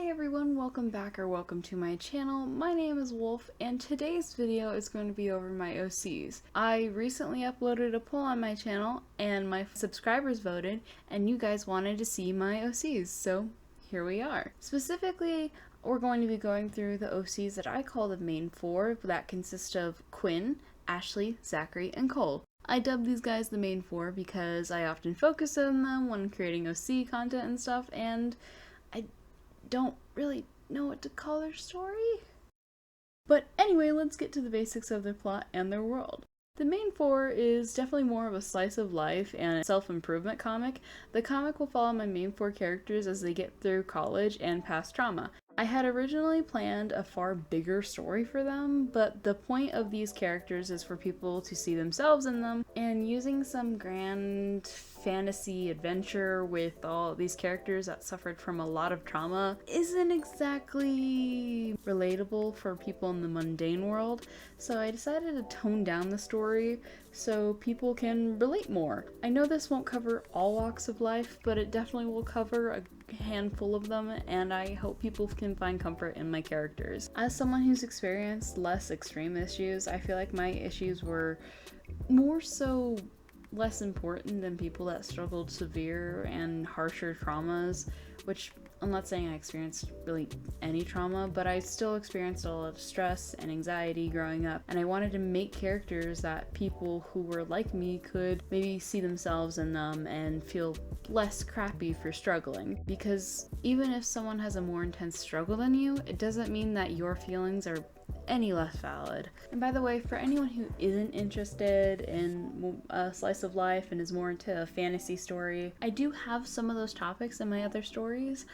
everyone, welcome back or welcome to my channel. My name is Wolf and today's video is going to be over my OCs. I recently uploaded a poll on my channel and my subscribers voted and you guys wanted to see my OCs, so here we are. Specifically, we're going to be going through the OCs that I call the main four that consist of Quinn, Ashley, Zachary, and Cole. I dub these guys the main four because I often focus on them when creating OC content and stuff, and I don't really know what to call their story. But anyway, let's get to the basics of their plot and their world. The main four is definitely more of a slice of life and self-improvement comic. The comic will follow my main four characters as they get through college and past trauma. I had originally planned a far bigger story for them, but the point of these characters is for people to see themselves in them, and using some grand fantasy adventure with all these characters that suffered from a lot of trauma isn't exactly relatable for people in the mundane world, so I decided to tone down the story so people can relate more. I know this won't cover all walks of life, but it definitely will cover a handful of them, and I hope people can find comfort in my characters. As someone who's experienced less extreme issues, I feel like my issues were more so less important than people that struggled severe and harsher traumas, which I'm not saying I experienced really any trauma, but I still experienced a lot of stress and anxiety growing up, and I wanted to make characters that people who were like me could maybe see themselves in them and feel less crappy for struggling. Because even if someone has a more intense struggle than you, it doesn't mean that your feelings are any less valid. And by the way, for anyone who isn't interested in a slice of life and is more into a fantasy story, I do have some of those topics in my other stories,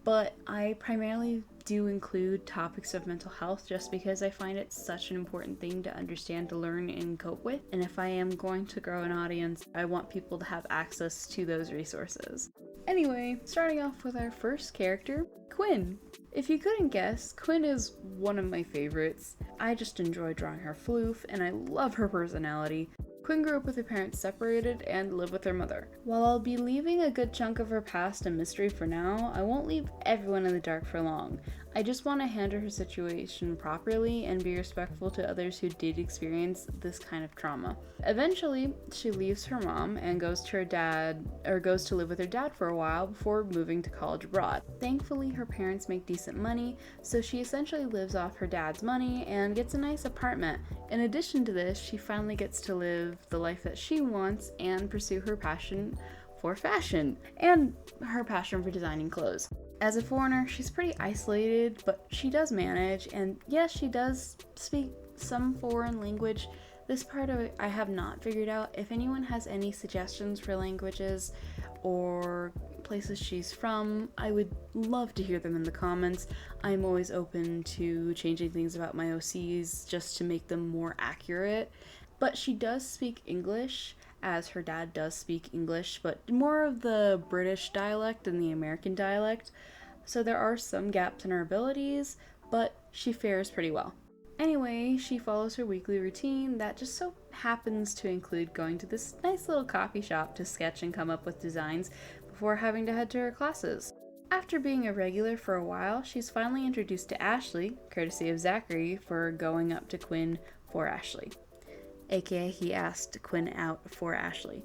but I primarily do include topics of mental health just because I find it such an important thing to understand, to learn, and cope with. And if I am going to grow an audience, I want people to have access to those resources. Anyway, starting off with our first character, Quinn. If you couldn't guess, Quinn is one of my favorites. I just enjoy drawing her floof, and I love her personality. Quinn grew up with her parents separated and lived with her mother. While I'll be leaving a good chunk of her past a mystery for now, I won't leave everyone in the dark for long. I just want to handle her situation properly and be respectful to others who did experience this kind of trauma. Eventually, she leaves her mom and goes to live with her dad for a while before moving to college abroad. Thankfully, her parents make decent money, so she essentially lives off her dad's money and gets a nice apartment. In addition to this, she finally gets to live the life that she wants and pursue her passion for fashion and her passion for designing clothes. As a foreigner, she's pretty isolated, but she does manage, and yes, she does speak some foreign language. This part of it I have not figured out. If anyone has any suggestions for languages or places she's from, I would love to hear them in the comments. I'm always open to changing things about my OCs just to make them more accurate. But she does speak English, as her dad does speak English, but more of the British dialect than the American dialect. So there are some gaps in her abilities, but she fares pretty well. Anyway, she follows her weekly routine that just so happens to include going to this nice little coffee shop to sketch and come up with designs before having to head to her classes. After being a regular for a while, she's finally introduced to Ashley, courtesy of Zachary, for going up to Quinn for Ashley. AKA he asked Quinn out for Ashley.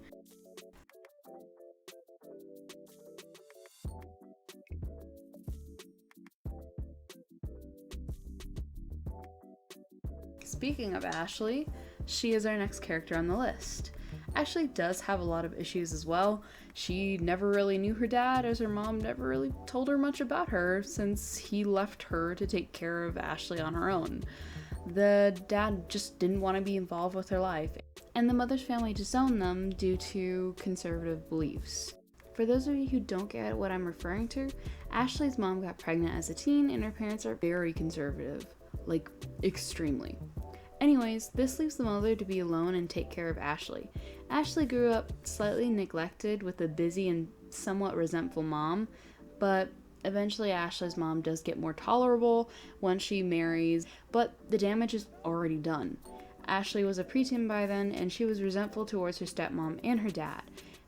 Speaking of Ashley, she is our next character on the list. Ashley does have a lot of issues as well. She never really knew her dad, as her mom never really told her much about her since he left her to take care of Ashley on her own. The dad just didn't want to be involved with her life, and the mother's family disowned them due to conservative beliefs. For those of you who don't get what I'm referring to, Ashley's mom got pregnant as a teen and her parents are very conservative, like extremely. Anyways, this leaves the mother to be alone and take care of Ashley. Ashley grew up slightly neglected with a busy and somewhat resentful mom, but eventually Ashley's mom does get more tolerable when she marries, but the damage is already done. Ashley was a preteen by then, and she was resentful towards her stepmom and her dad.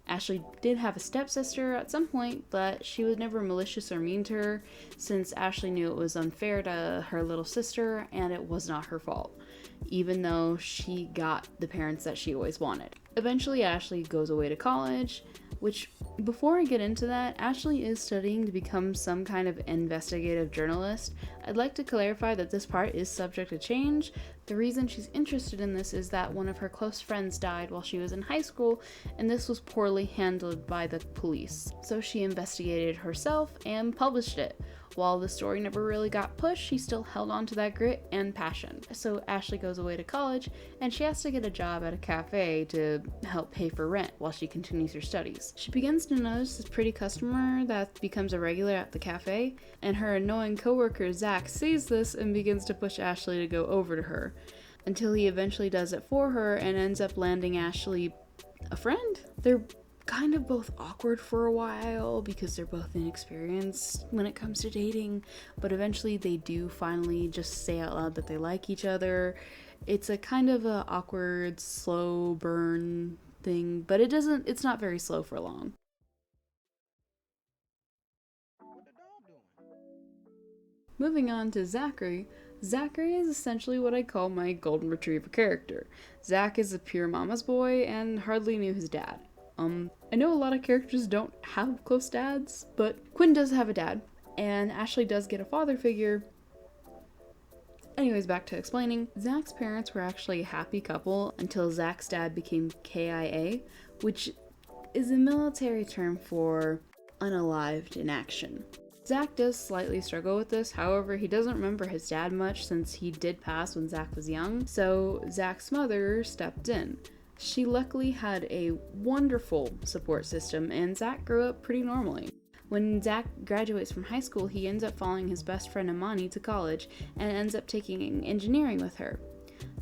Ashley did have a stepsister at some point, but she was never malicious or mean to her, since Ashley knew it was unfair to her little sister and it was not her fault, even though she got the parents that she always wanted. Eventually, Ashley goes away to college, which, before I get into that, Ashley is studying to become some kind of investigative journalist. I'd like to clarify that this part is subject to change. The reason she's interested in this is that one of her close friends died while she was in high school, and this was poorly handled by the police. So she investigated herself and published it. While the story never really got pushed, she still held on to that grit and passion. So Ashley goes away to college, and she has to get a job at a cafe to help pay for rent while she continues her studies. She begins to notice this pretty customer that becomes a regular at the cafe, and her annoying coworker Zach sees this and begins to push Ashley to go over to her, until he eventually does it for her and ends up landing Ashley a friend. They're kind of both awkward for a while because they're both inexperienced when it comes to dating, but eventually they do finally just say out loud that they like each other. It's a kind of a awkward, slow burn thing, but it's not very slow for long. Moving on to Zachary. Zachary is essentially what I call my golden retriever character. Zach is a pure mama's boy and hardly knew his dad. I know a lot of characters don't have close dads, but Quinn does have a dad, and Ashley does get a father figure. Anyways, back to explaining. Zach's parents were actually a happy couple until Zach's dad became KIA, which is a military term for unalived in action. Zach does slightly struggle with this, however, he doesn't remember his dad much since he did pass when Zach was young, so Zach's mother stepped in. She luckily had a wonderful support system, and Zach grew up pretty normally. When Zach graduates from high school, he ends up following his best friend Amani to college, and ends up taking engineering with her.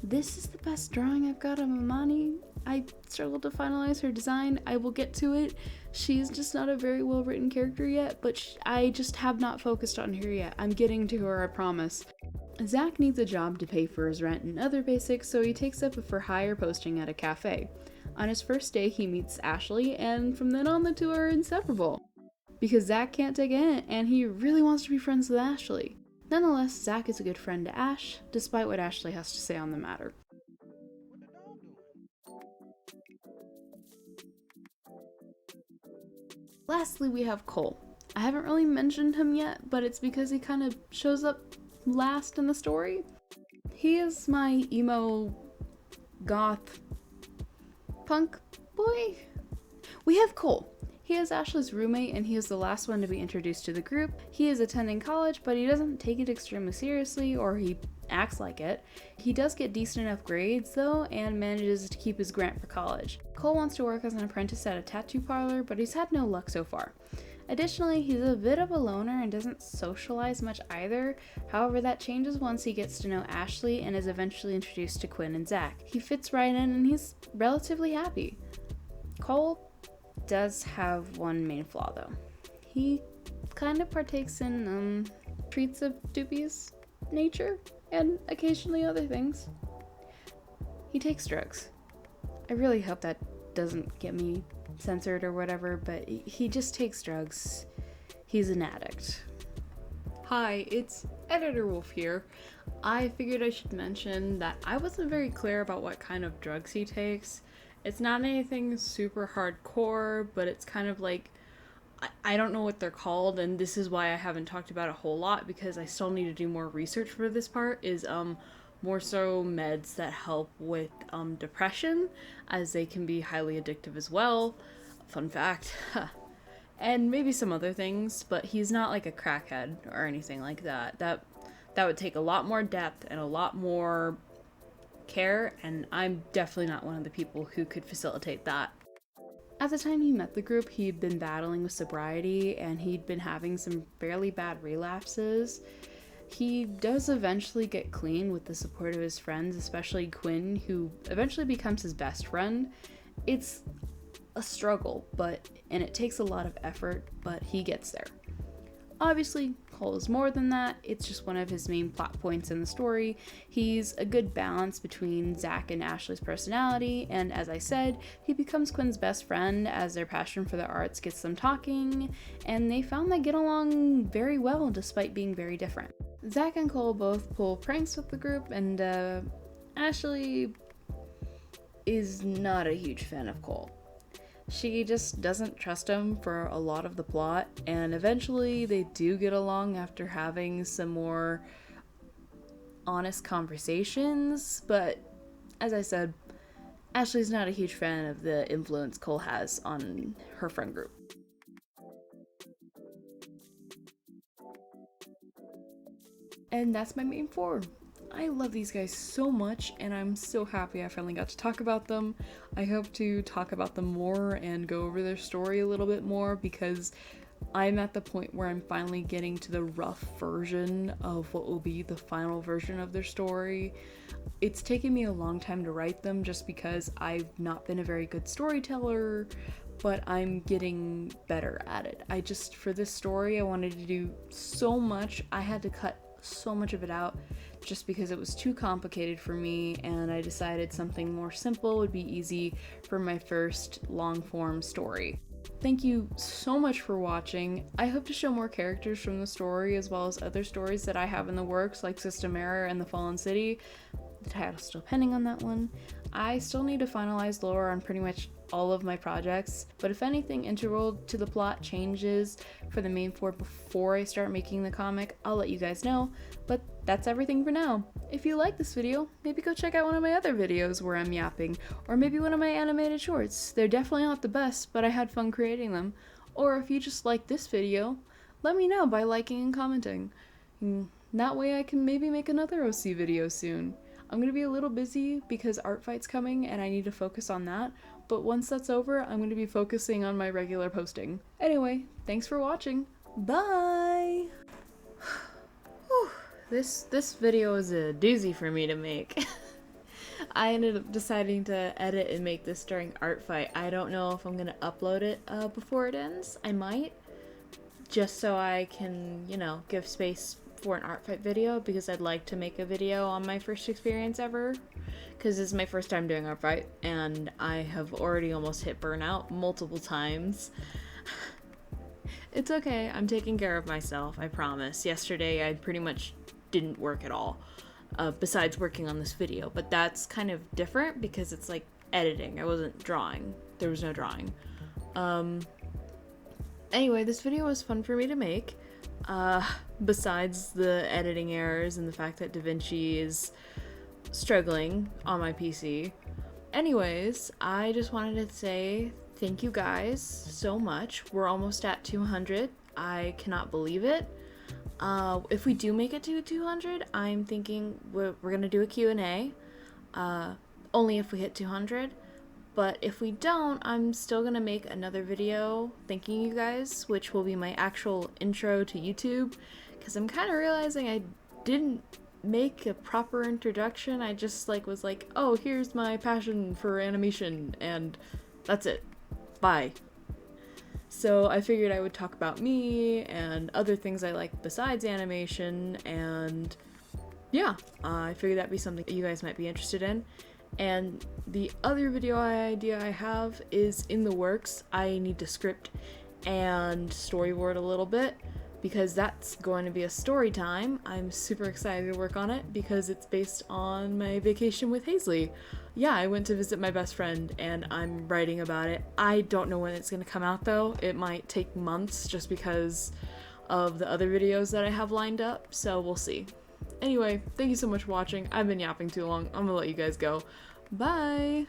This is the best drawing I've got of Amani. I struggled to finalize her design. I will get to it. She's just not a very well written character yet, but I just have not focused on her yet. I'm getting to her, I promise. Zach needs a job to pay for his rent and other basics, so he takes up a for hire posting at a cafe. On his first day, he meets Ashley, and from then on the two are inseparable. Because Zach can't take it, and he really wants to be friends with Ashley. Nonetheless, Zach is a good friend to Ash, despite what Ashley has to say on the matter. Lastly, we have Cole. I haven't really mentioned him yet, but it's because he kind of shows up last in the story. He is my emo, goth, punk boy. We have Cole. He is Ashley's roommate, and he is the last one to be introduced to the group. He is attending college, but he doesn't take it extremely seriously, or he acts like it. He does get decent enough grades, though, and manages to keep his grant for college. Cole wants to work as an apprentice at a tattoo parlor, but he's had no luck so far. Additionally, he's a bit of a loner and doesn't socialize much either. However, that changes once he gets to know Ashley and is eventually introduced to Quinn and Zach. He fits right in, and he's relatively happy. Cole does have one main flaw, though. He kind of partakes in treats of dubious nature and occasionally other things. He takes drugs. I really hope that doesn't get me censored or whatever, but he just takes drugs. He's an addict. Hi, it's Editor Wolf here. I figured I should mention that I wasn't very clear about what kind of drugs he takes. It's not anything super hardcore, but it's kind of like, I don't know what they're called, and this is why I haven't talked about it a whole lot, because I still need to do more research for this part, is more so meds that help with depression, as they can be highly addictive as well. Fun fact. And maybe some other things, but he's not like a crackhead or anything like that. That would take a lot more depth and a lot more care, and I'm definitely not one of the people who could facilitate that. At the time he met the group, he'd been battling with sobriety, and he'd been having some fairly bad relapses. He does eventually get clean with the support of his friends, especially Quinn, who eventually becomes his best friend. It's a struggle, and it takes a lot of effort, but he gets there. Obviously, Cole is more than that, it's just one of his main plot points in the story. He's a good balance between Zach and Ashley's personality, and as I said, he becomes Quinn's best friend as their passion for the arts gets them talking, and they found they get along very well despite being very different. Zach and Cole both pull pranks with the group, and Ashley is not a huge fan of Cole. She just doesn't trust him for a lot of the plot, and eventually they do get along after having some more honest conversations, but as I said, Ashley's not a huge fan of the influence Cole has on her friend group. And that's my main four. I love these guys so much, and I'm so happy I finally got to talk about them. I hope to talk about them more and go over their story a little bit more, because I'm at the point where I'm finally getting to the rough version of what will be the final version of their story. It's taken me a long time to write them just because I've not been a very good storyteller, but I'm getting better at it. For this story, I wanted to do so much. I had to cut so much of it out just because it was too complicated for me, and I decided something more simple would be easy for my first long form story. Thank you so much for watching. I hope to show more characters from the story as well as other stories that I have in the works, like System Error and The Fallen City. The title's still pending on that one. I still need to finalize lore on pretty much all of my projects, but if anything integral to the plot changes for the main four before I start making the comic, I'll let you guys know. But that's everything for now. If you like this video, maybe go check out one of my other videos where I'm yapping, or maybe one of my animated shorts. They're definitely not the best, but I had fun creating them. Or if you just like this video, let me know by liking and commenting. That way I can maybe make another OC video soon. I'm gonna be a little busy because Art Fight's coming and I need to focus on that, but once that's over, I'm gonna be focusing on my regular posting. Anyway, thanks for watching. Bye! This video is a doozy for me to make. I ended up deciding to edit and make this during Art Fight. I don't know if I'm gonna upload it before it ends. I might, just so I can, give space for an Art Fight video, because I'd like to make a video on my first experience ever, because this is my first time doing Art Fight, and I have already almost hit burnout multiple times. It's okay, I'm taking care of myself, I promise. Yesterday I pretty much didn't work at all, besides working on this video, but that's kind of different because it's like editing. I wasn't drawing. There was no drawing. Anyway, this video was fun for me to make. Besides the editing errors and the fact that DaVinci is struggling on my PC. Anyways, I just wanted to say thank you guys so much. We're almost at 200. I cannot believe it. If we do make it to 200, I'm thinking we're gonna do a Q&A, only if we hit 200. But if we don't, I'm still gonna make another video thanking you guys, which will be my actual intro to YouTube, because I'm kind of realizing I didn't make a proper introduction. I just was like, oh, here's my passion for animation, and that's it. Bye. So I figured I would talk about me and other things I like besides animation, and yeah, I figured that'd be something you guys might be interested in. And the other video idea I have is in the works. I need to script and storyboard a little bit, because that's going to be a story time. I'm super excited to work on it because it's based on my vacation with Hazley. Yeah, I went to visit my best friend and I'm writing about it. I don't know when it's going to come out though. It might take months just because of the other videos that I have lined up, so we'll see. Anyway, thank you so much for watching. I've been yapping too long. I'm gonna let you guys go. Bye!